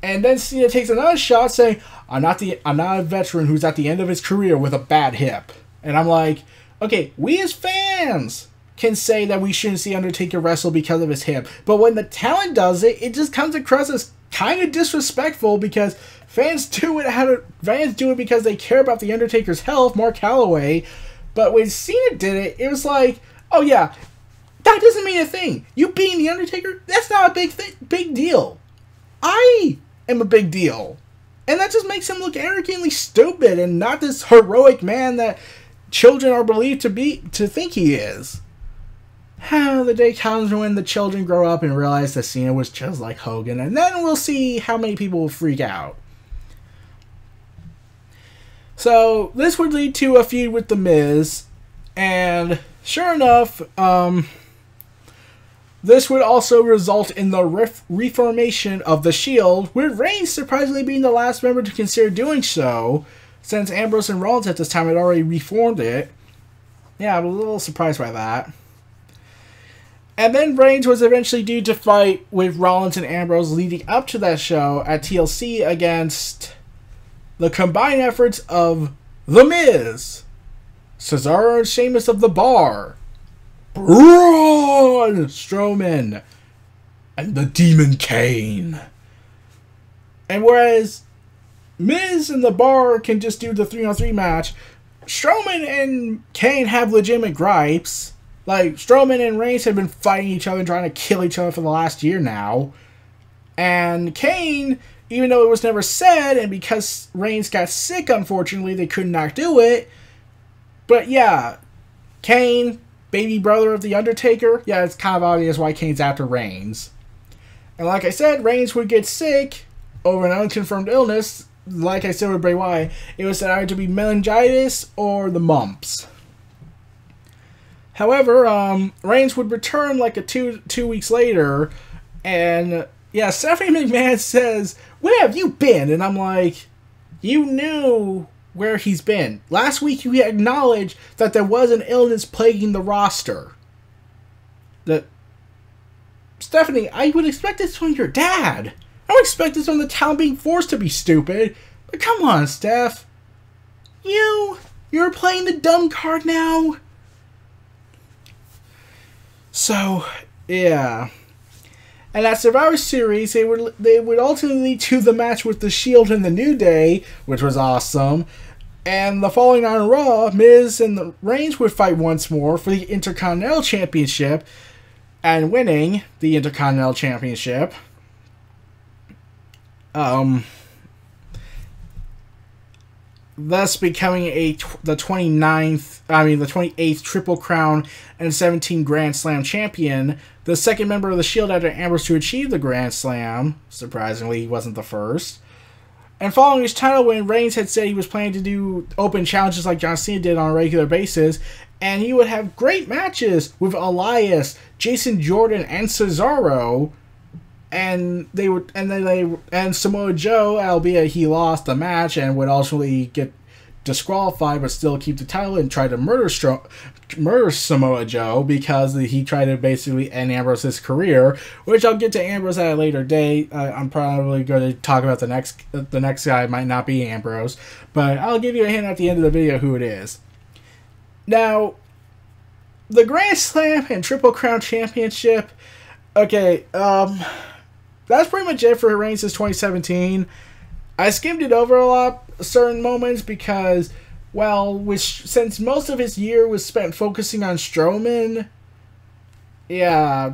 And then Cena takes another shot saying, I'm not a veteran who's at the end of his career with a bad hip. And I'm like, okay, we as fans can say that we shouldn't see Undertaker wrestle because of his hip. But when the talent does it, it just comes across as kind of disrespectful because fans do it because they care about The Undertaker's health, Mark Calloway. But when Cena did it, it was like, oh yeah, that doesn't mean a thing. You being The Undertaker, that's not a big deal. I am a big deal. And that just makes him look arrogantly stupid and not this heroic man that children are believed to think he is. The day comes when the children grow up and realize that Cena was just like Hogan, and then we'll see how many people will freak out. So this would lead to a feud with The Miz, and sure enough, this would also result in the reformation of The Shield, with Reigns surprisingly being the last member to consider doing so, since Ambrose and Rollins at this time had already reformed it. Yeah, I'm a little surprised by that. And then Reigns was eventually due to fight with Rollins and Ambrose leading up to that show at TLC against the combined efforts of The Miz, Cesaro and Sheamus of the Bar, Braun Strowman, and the Demon Kane. And whereas Miz and the Bar can just do the 3-on-3 match, Strowman and Kane have legitimate gripes. Like, Strowman and Reigns have been fighting each other and trying to kill each other for the last year now. And Kane, even though it was never said, and because Reigns got sick, unfortunately, they could not do it. But yeah, Kane, baby brother of The Undertaker, yeah, it's kind of obvious why Kane's after Reigns. And like I said, Reigns would get sick over an unconfirmed illness. Like I said with Bray Wyatt, it was either to be meningitis or the mumps. However, Reigns would return like two weeks later, and yeah, Stephanie McMahon says, "Where have you been?" And I'm like, you knew where he's been. Last week you acknowledged that there was an illness plaguing the roster. Stephanie, I would expect this from your dad. I would expect this from the talent being forced to be stupid. But come on, Steph. You're playing the dumb card now. So, yeah. And at Survivor Series, they would ultimately lead to the match with The Shield and The New Day, which was awesome. And the following night on Raw, Miz and the Reigns would fight once more for the Intercontinental Championship, and winning the Intercontinental Championship. Thus becoming the 28th Triple Crown and 17 Grand Slam champion, the second member of the Shield after Ambrose to achieve the Grand Slam. Surprisingly, he wasn't the first. And following his title win, Reigns had said he was planning to do open challenges like John Cena did on a regular basis, and he would have great matches with Elias, Jason Jordan, and Cesaro. And Samoa Joe, albeit he lost the match and would ultimately get disqualified, but still keep the title and try to murder Samoa Joe because he tried to basically end Ambrose's career, which I'll get to Ambrose at a later date. I'm probably going to talk about the next guy. Might not be Ambrose, but I'll give you a hint at the end of the video who it is. Now, the Grand Slam and Triple Crown Championship. Okay, that's pretty much it for Reigns' 2017. I skimmed it over a lot, certain moments, because, well, since most of his year was spent focusing on Strowman, yeah,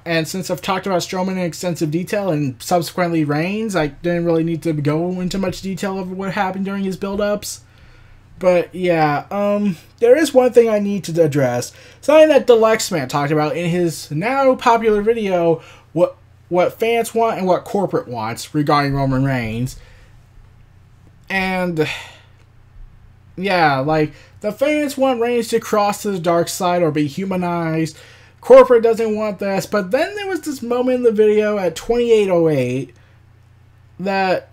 and since I've talked about Strowman in extensive detail and subsequently Reigns, I didn't really need to go into much detail of what happened during his build-ups. But yeah, there is one thing I need to address. Something that Deluxeman talked about in his now popular video, what fans want and what corporate wants regarding Roman Reigns. And yeah, like, the fans want Reigns to cross to the dark side or be humanized. Corporate doesn't want this. But then there was this moment in the video at 2808 that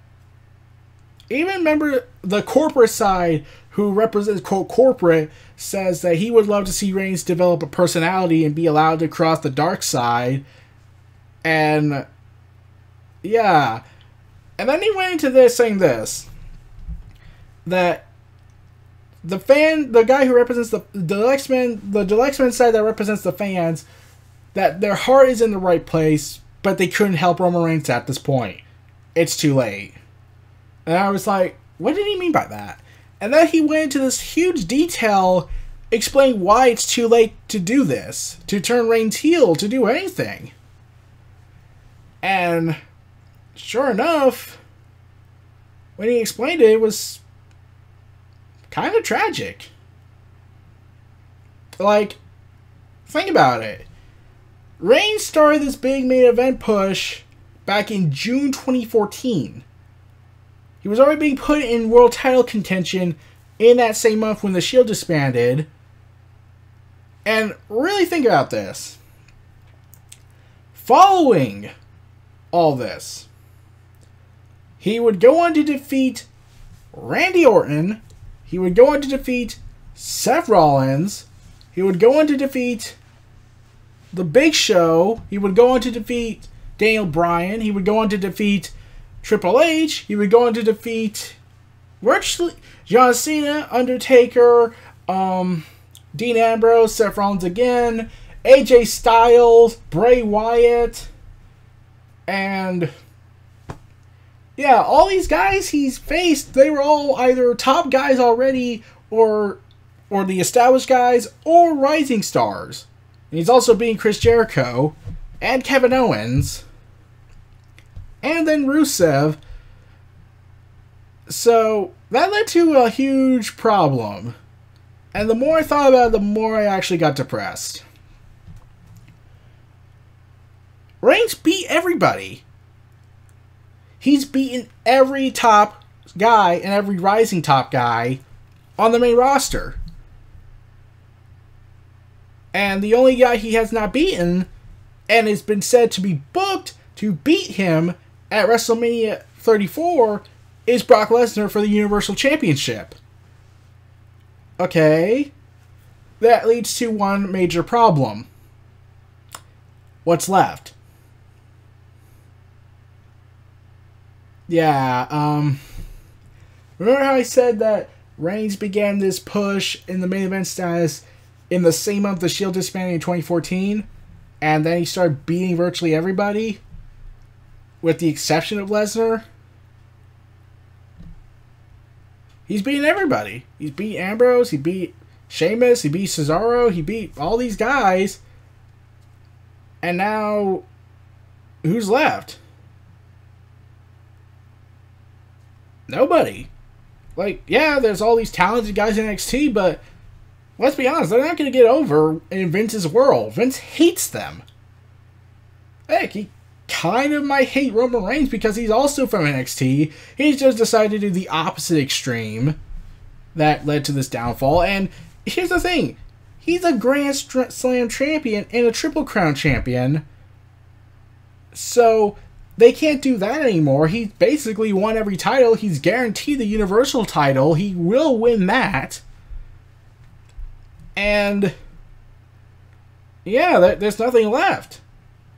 even remember the corporate side, who represents, quote, corporate, says that he would love to see Reigns develop a personality and be allowed to cross the dark side. And yeah, and then he went into this saying this, that the guy who represents the Deluxeman side that represents the fans, that their heart is in the right place, but they couldn't help Roman Reigns at this point. It's too late. And I was like, what did he mean by that? And then he went into this huge detail explaining why it's too late to do this, to turn Reigns heel, to do anything. And sure enough, when he explained it, it was kind of tragic. Like, think about it. Reigns started this big main event push back in June 2014. He was already being put in world title contention in that same month when the Shield disbanded. And really think about this. Following all this, he would go on to defeat Randy Orton. He would go on to defeat Seth Rollins. He would go on to defeat The Big Show. He would go on to defeat Daniel Bryan. He would go on to defeat Triple H. He would go on to defeat virtually John Cena, Undertaker, Dean Ambrose, Seth Rollins again, AJ Styles, Bray Wyatt, and yeah, all these guys he's faced, they were all either top guys already or the established guys or rising stars. And he's also beating Chris Jericho and Kevin Owens and then Rusev. So that led to a huge problem. And the more I thought about it, the more I actually got depressed. Reigns beat everybody. He's beaten every top guy and every rising top guy on the main roster. And the only guy he has not beaten, and has been said to be booked to beat him at WrestleMania 34, is Brock Lesnar for the Universal Championship. Okay. That leads to one major problem. What's left? Yeah, remember how I said that Reigns began this push in the main event status in the same month the Shield disbanded in 2014? And then he started beating virtually everybody? With the exception of Lesnar? He's beating everybody. He's beat Ambrose, he beat Sheamus, he beat Cesaro, he beat all these guys. And now, who's left? Nobody. Like, yeah, there's all these talented guys in NXT, but let's be honest, they're not going to get over in Vince's world. Vince hates them. Heck, he kind of might hate Roman Reigns because he's also from NXT. He's just decided to do the opposite extreme that led to this downfall. And here's the thing. He's a Grand Slam champion and a Triple Crown champion. So they can't do that anymore. He basically won every title. He's guaranteed the Universal title. He will win that. And yeah, there's nothing left.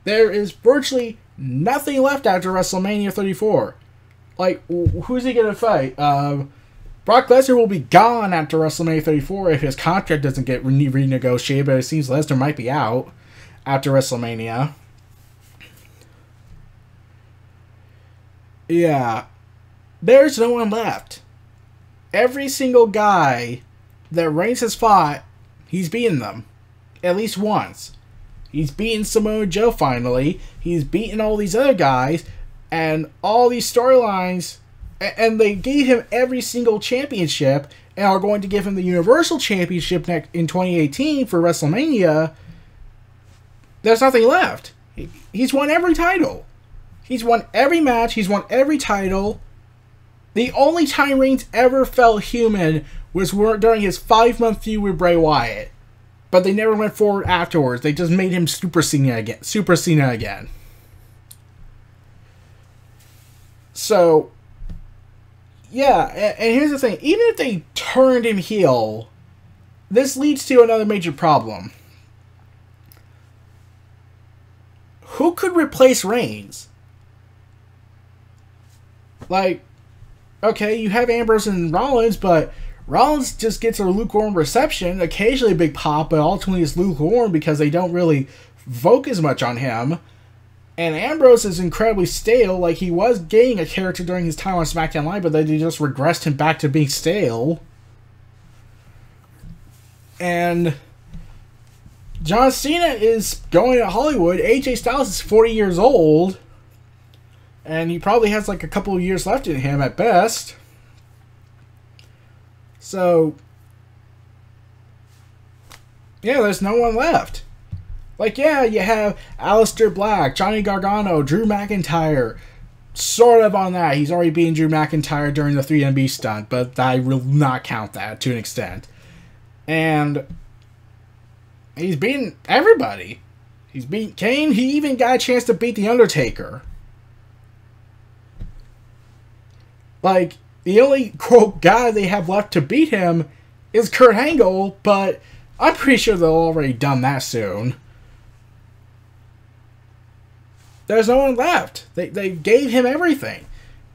There is virtually nothing left after WrestleMania 34. Like, who's he going to fight? Brock Lesnar will be gone after WrestleMania 34 if his contract doesn't get renegotiated, but it seems Lesnar might be out after WrestleMania. Yeah, there's no one left. Every single guy that Reigns has fought, he's beaten them. At least once. He's beaten Samoa Joe finally. He's beaten all these other guys. And all these storylines. And they gave him every single championship. And are going to give him the Universal Championship in 2018 for WrestleMania. There's nothing left. He's won every title. He's won every match. He's won every title. The only time Reigns ever felt human was during his 5-month feud with Bray Wyatt. But they never went forward afterwards. They just made him Super Cena again. So, yeah, and here's the thing. Even if they turned him heel, this leads to another major problem. Who could replace Reigns? Like, okay, you have Ambrose and Rollins, but Rollins just gets a lukewarm reception, occasionally a big pop, but ultimately it's lukewarm because they don't really focus much on him. And Ambrose is incredibly stale, like he was getting a character during his time on SmackDown Live, but then they just regressed him back to being stale. And John Cena is going to Hollywood. AJ Styles is 40 years old. And he probably has like a couple of years left in him at best. So, yeah, there's no one left. Like, yeah, you have Aleister Black, Johnny Gargano, Drew McIntyre. Sort of on that. He's already beaten Drew McIntyre during the 3MB stunt, but I will not count that to an extent. And he's beaten everybody. He's beaten Kane. He even got a chance to beat The Undertaker. Like, the only, quote, guy they have left to beat him is Kurt Angle, but I'm pretty sure they'll already done that soon. There's no one left. They gave him everything.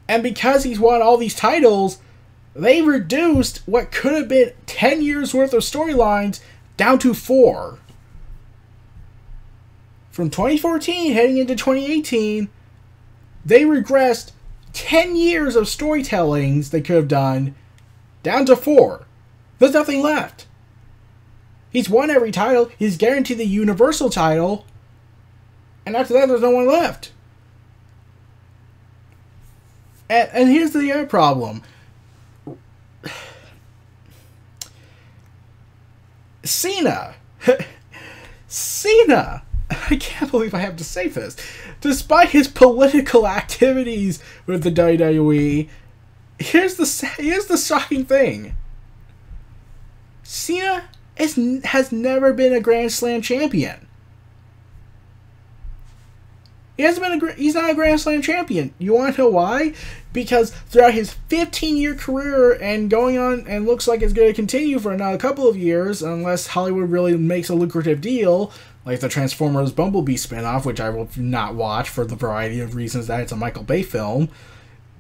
And because he's won all these titles, they reduced what could have been 10 years worth of storylines down to 4. From 2014 heading into 2018, they regressed 10 years of storytellings they could have done down to 4. There's nothing left. He's won every title. He's guaranteed the Universal title. And after that, there's no one left. And here's the other problem. Cena. Cena. I can't believe I have to say this. Despite his political activities with the WWE, here's the shocking thing. Cena has never been a Grand Slam champion. He's not a Grand Slam champion. You want to know why? Because throughout his 15-year career and going on, and looks like it's going to continue for another couple of years, unless Hollywood really makes a lucrative deal, like the Transformers Bumblebee spinoff, which I will not watch for the variety of reasons that it's a Michael Bay film.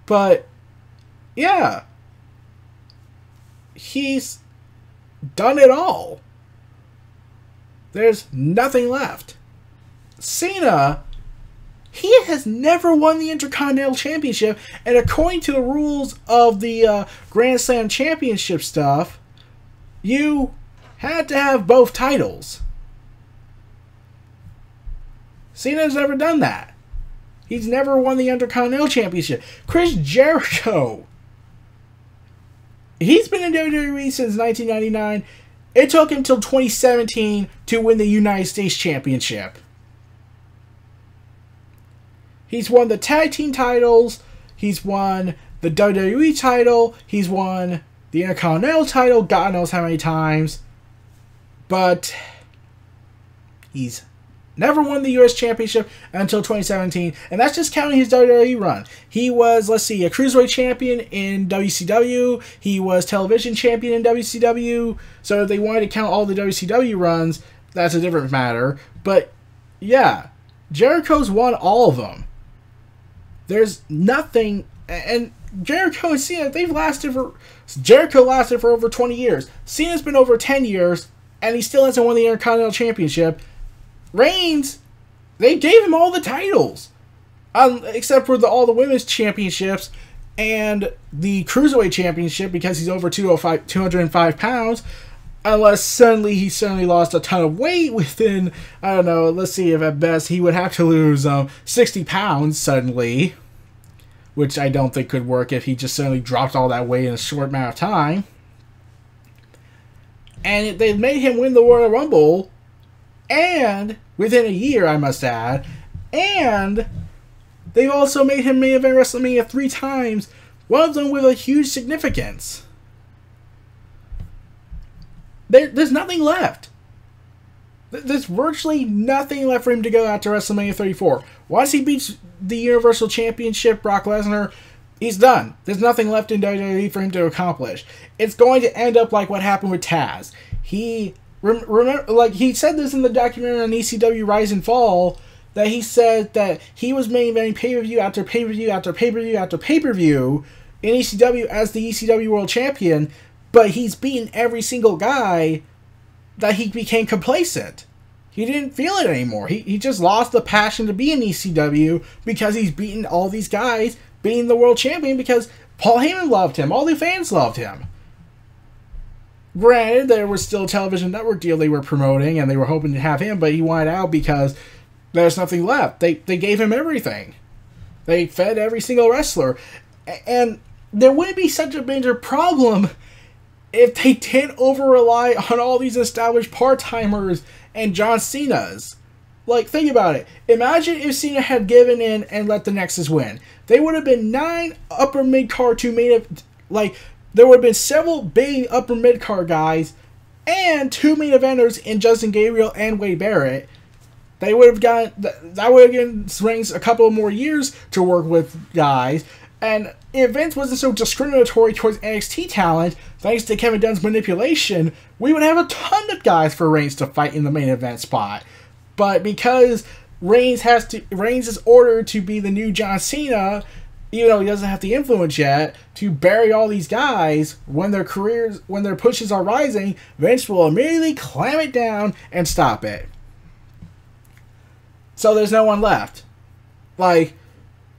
But, yeah. He's done it all. There's nothing left. Cena, he has never won the Intercontinental Championship, and according to the rules of the Grand Slam Championship stuff, you had to have both titles. Cena's never done that. He's never won the Intercontinental Championship. Chris Jericho, he's been in WWE since 1999. It took him until 2017 to win the United States Championship. He's won the tag team titles. He's won the WWE title. He's won the Intercontinental title God knows how many times. But he's never won the U.S. Championship until 2017. And that's just counting his WWE run. He was, let's see, a Cruiserweight champion in WCW. He was television champion in WCW. So if they wanted to count all the WCW runs, that's a different matter. But, yeah, Jericho's won all of them. There's nothing, and Jericho and Cena, Jericho lasted for over 20 years. Cena's been over 10 years, and he still hasn't won the Intercontinental Championship. Reigns, they gave him all the titles, except for all the women's championships and the Cruiserweight Championship, because he's over 205 pounds, unless suddenly he lost a ton of weight within, I don't know, let's see, if at best he would have to lose 60 pounds suddenly, which I don't think could work if he just suddenly dropped all that weight in a short amount of time. And they made him win the Royal Rumble, and within a year, I must add, and they've also made him main event WrestleMania 3 times, one of them with a huge significance. There's nothing left. There's virtually nothing left for him to go after WrestleMania 34. Once he beats the Universal Championship, Brock Lesnar, he's done. There's nothing left in WWE for him to accomplish. It's going to end up like what happened with Taz. He said this in the documentary on ECW Rise and Fall, that he said that he was main eventing pay-per-view after pay-per-view after pay-per-view after pay-per-view in ECW as the ECW World Champion, but he's beaten every single guy that he became complacent. He didn't feel it anymore. He just lost the passion to be in ECW because he's beaten all these guys, being the world champion, because Paul Heyman loved him. All the fans loved him. Granted, there was still a television network deal they were promoting, and they were hoping to have him, but he wanted out because there's nothing left. They gave him everything. They fed every single wrestler. And there wouldn't be such a major problem if they didn't over-rely on all these established part-timers and John Cena's. Like, think about it. Imagine if Cena had given in and let the Nexus win. They would have been 9 upper mid-card to main event. Like, there would have been several big upper mid-card guys and 2 main eventers in Justin Gabriel and Wade Barrett. They would have gotten, that would have given Reigns a couple more years to work with guys. And if Vince wasn't so discriminatory towards NXT talent, thanks to Kevin Dunn's manipulation, we would have a ton of guys for Reigns to fight in the main event spot. But because Reigns is ordered to be the new John Cena, even though he doesn't have the influence yet, to bury all these guys when their pushes are rising, Vince will immediately clamp it down and stop it. So there's no one left. Like,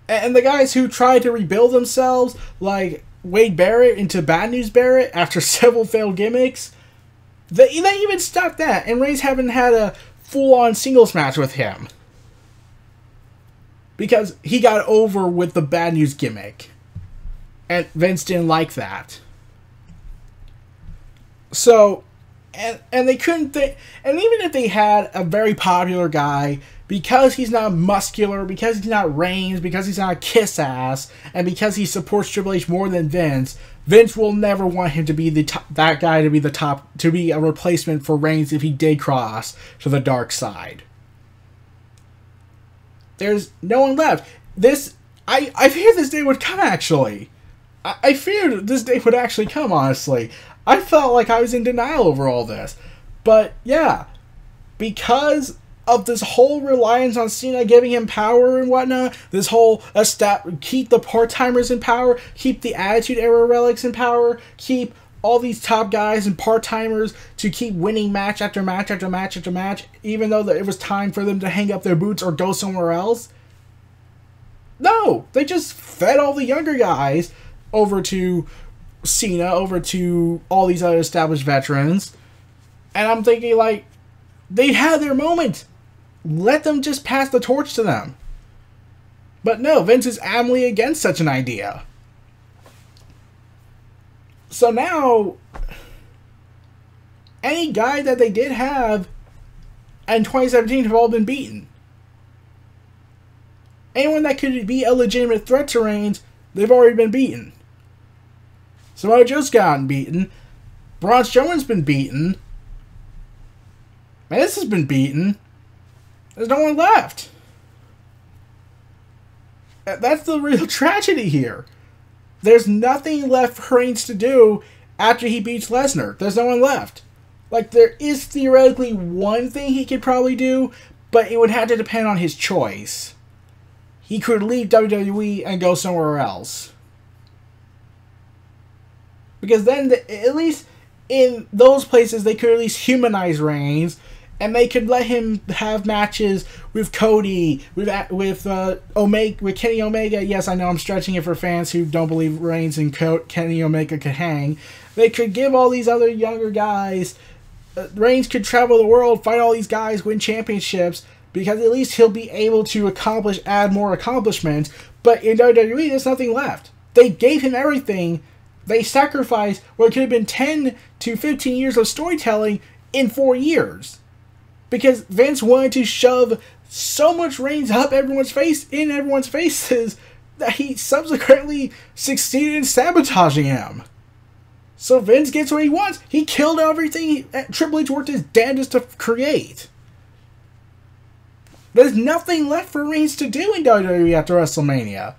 and the guys who tried to rebuild themselves, like Wade Barrett into Bad News Barrett after several failed gimmicks, they even stopped that, and Reigns haven't had a full-on singles match with him. Because he got over with the Bad News gimmick. And Vince didn't like that. So, and they couldn't think, and even if they had a very popular guy, because he's not muscular, because he's not Reigns, because he's not a kiss-ass, and because he supports Triple H more than Vince, Vince will never want him to be that guy to be the top, to be a replacement for Reigns if he did cross to the dark side. There's no one left. I feared this day would come, actually. I feared this day would actually come, honestly. I felt like I was in denial over all this. But, yeah, because of this whole reliance on Cena giving him power and whatnot, this whole keep the part-timers in power, keep the Attitude Era relics in power, keep all these top guys and part-timers to keep winning match after match after match after match, even though it was time for them to hang up their boots or go somewhere else. No, they just fed all the younger guys over to Cena, over to all these other established veterans. And I'm thinking, like, they had their moment. Let them just pass the torch to them. But no, Vince is adamantly against such an idea. So now, any guy that they did have in 2017 have all been beaten. Anyone that could be a legitimate threat to Reigns, they've already been beaten. Samoa Joe's gotten beaten. Braun Strowman's been beaten. Miz has been beaten. There's no one left. That's the real tragedy here. There's nothing left for Reigns to do after he beats Lesnar. There's no one left. Like, there is theoretically one thing he could probably do, but it would have to depend on his choice. He could leave WWE and go somewhere else. Because then, at least in those places, they could at least humanize Reigns, and they could let him have matches with Cody, with Kenny Omega. Yes, I know I'm stretching it for fans who don't believe Reigns and Kenny Omega could hang. They could give all these other younger guys. Reigns could travel the world, fight all these guys, win championships, because at least he'll be able to add more accomplishments. But in WWE, there's nothing left. They gave him everything. They sacrificed what could have been 10 to 15 years of storytelling in 4 years. Because Vince wanted to shove so much Reigns up everyone's faces that he subsequently succeeded in sabotaging him. So Vince gets what he wants. He killed everything Triple H worked his damnedest to create. There's nothing left for Reigns to do in WWE after WrestleMania.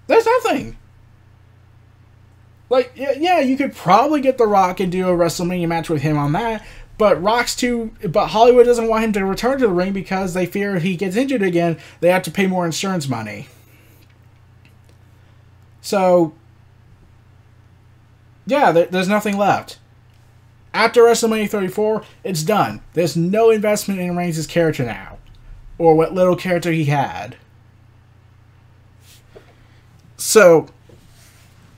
There's nothing. Like, yeah, you could probably get The Rock and do a WrestleMania match with him on that, but Hollywood doesn't want him to return to the ring because they fear if he gets injured again, they have to pay more insurance money. So, yeah, there's nothing left. After WrestleMania 34, it's done. There's no investment in Reigns' character now, or what little character he had. So,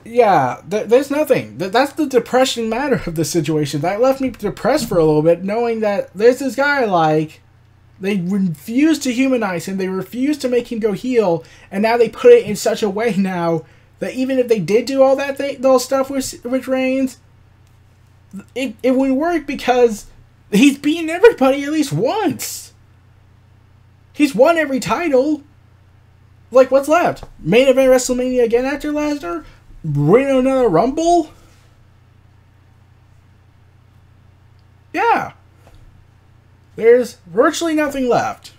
yeah, there's nothing. That's the depression matter of the situation. That left me depressed for a little bit, knowing that there's this guy I like, They refuse to humanize him. They refuse to make him go heel. And now they put it in such a way now that even if they did do all those stuff with Reigns, it wouldn't work because he's beaten everybody at least once. He's won every title. Like, what's left? Main event WrestleMania again after Lesnar? Win another Rumble? Yeah. There's virtually nothing left.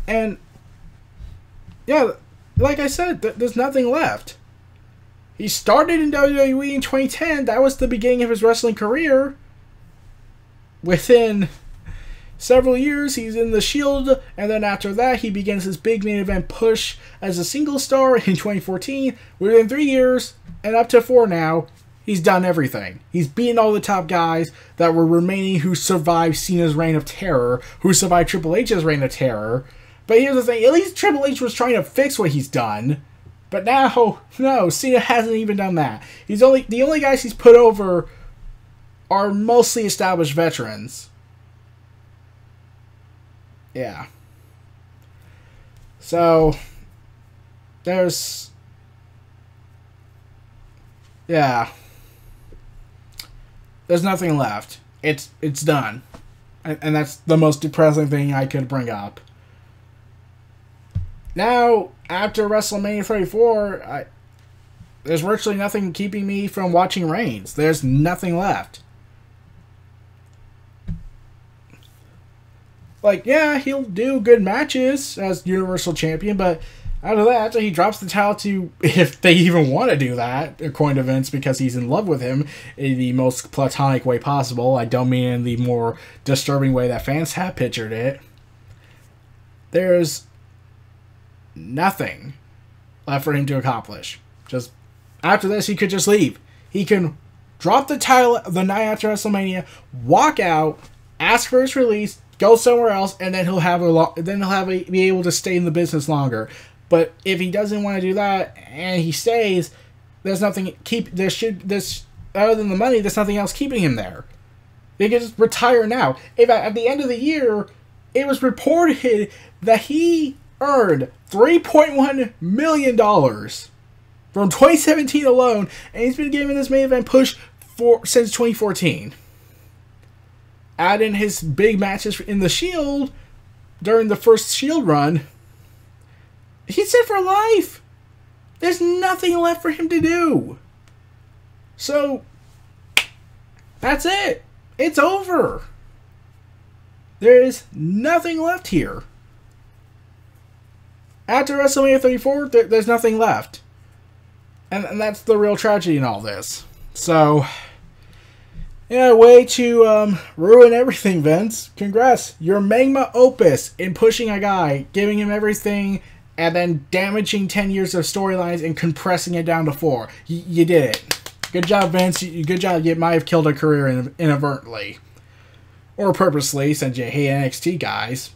And, yeah, like I said, there's nothing left. He started in WWE in 2010. That was the beginning of his wrestling career. Within several years, he's in the Shield, and then after that, he begins his big main event push as a single star in 2014. Within 3 years, and up to 4 now, he's done everything. He's beaten all the top guys that were remaining who survived Cena's reign of terror, who survived Triple H's reign of terror. But here's the thing, at least Triple H was trying to fix what he's done. But now, no, Cena hasn't even done that. The only guys he's put over are mostly established veterans. Yeah. So, there's... Yeah. There's nothing left. It's done. And that's the most depressing thing I could bring up. Now, after WrestleMania 34, there's virtually nothing keeping me from watching Reigns. There's nothing left. Like, yeah, he'll do good matches as Universal Champion, but out of that, after he drops the title to, if they even want to do that, according to Vince, because he's in love with him in the most platonic way possible. I don't mean in the more disturbing way that fans have pictured it. There's nothing left for him to accomplish. Just after this, he could just leave. He can drop the title the night after WrestleMania, walk out, ask for his release, go somewhere else, and then he'll be able to stay in the business longer. But if he doesn't want to do that and he stays, there's nothing other than the money. There's nothing else keeping him there. He can just retire now. If at the end of the year, it was reported that he earned $3.1 million from 2017 alone, and he's been giving this main event push since 2014. Add in his big matches in the Shield during the first Shield run, he's set for life. There's nothing left for him to do. So, that's it. It's over. There is nothing left here. After WrestleMania 34, there's nothing left. And that's the real tragedy in all this. So, yeah, way to ruin everything, Vince. Congrats. Your magma opus in pushing a guy, giving him everything, and then damaging 10 years of storylines and compressing it down to 4. You did it. Good job, Vince. Good job. You might have killed a career inadvertently. Or purposely, since you hate NXT guys.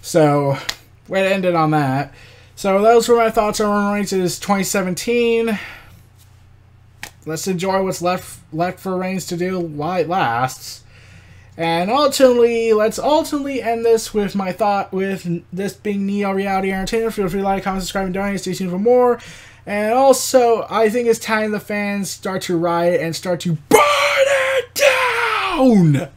So, way to end it on that. So, those were my thoughts on Roman Reigns' 2017. Let's enjoy what's left for Reigns to do while it lasts. And let's ultimately end this with my thought, with this being Neo Reality Entertainment. Feel free to like, comment, subscribe, and donate. Stay tuned for more. And also, I think it's time the fans start to riot and start to burn it down!